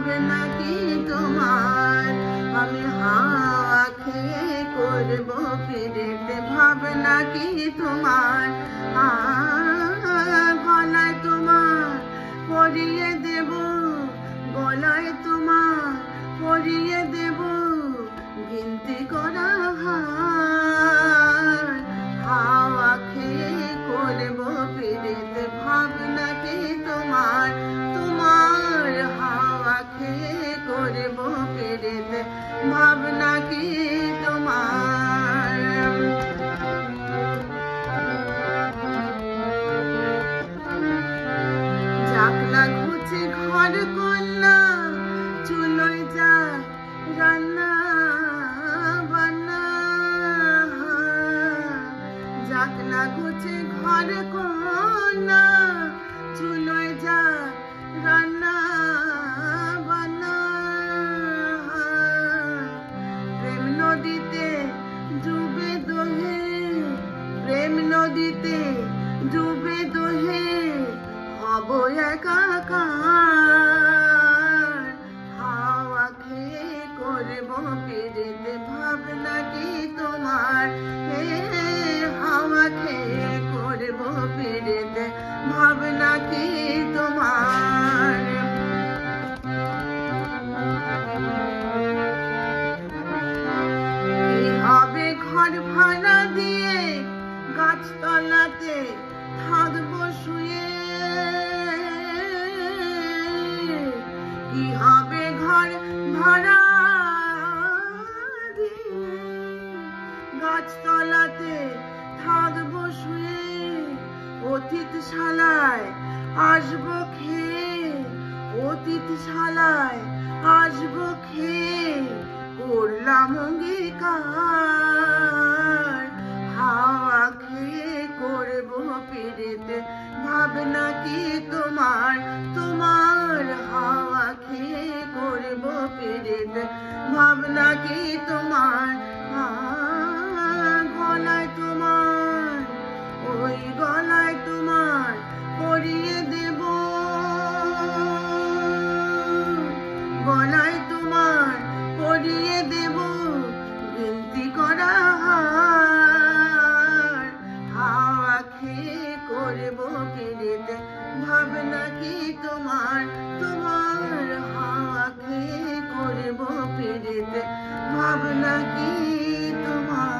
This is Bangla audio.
ভাবনা কি তোমার? আমি হাওয়া খেয়ে করব পিরিত, ভাবনা কি তোমার? গলায় তোমার পরিয়ে দেব, গলায় তোমার পরিয়ে দেব গিনতি করা হার। হাওয়া খেয়ে করব পিরিত, ভাবনা কি তোমার? তোমার হাওয়া খেয়ে করব পিরিত, ভাবনা কি তোমার? জাকলা ঘুচে ঘর কন্যা, চুলোয় যায় রান্না বান্না। জাকলা ঘুচে ঘর কন্যা, চুলোয় যায় রান্না বান্না। প্রেম নদীতে ডুবে দোহে, প্রেম নদীতে ডুবে দোহে হব একাকার। হাওয়া খেয়ে করব পিরিত, ভাবনা কি তোমার? হাওয়া খেয়ে করব পিরিত, ভাবনা কি তোমার? কি হবে ঘর ভাড়া দিয়ে গাছতলাতে থাকবো শুয়ে? কি হবে ঘর ভাড়া দিয়ে গাছতলাতে থাকবো শুয়ে? অতিথশালায় আসবো খেয়ে, অতিথশালায় আসবো খেয়ে করলাম অঙ্গীকার। হাওয়া খেয়ে করব পিরিত, ভাবনা কি তোমার? তোমার হাওয়া খেয়ে করব পিরিত, ভাবনা কি তোমার? গলায় তোমার, ওই গলায় তোমার পরিয়ে দেব, গলায় তোমার পরিয়ে দেব গিনতি করা হার। হাওয়া খেয়ে করব পিরিত, ভাবনা কি তোমার? তোমার হাওয়া খেয়ে করব পিরিত, ভাবনা কি তোমার?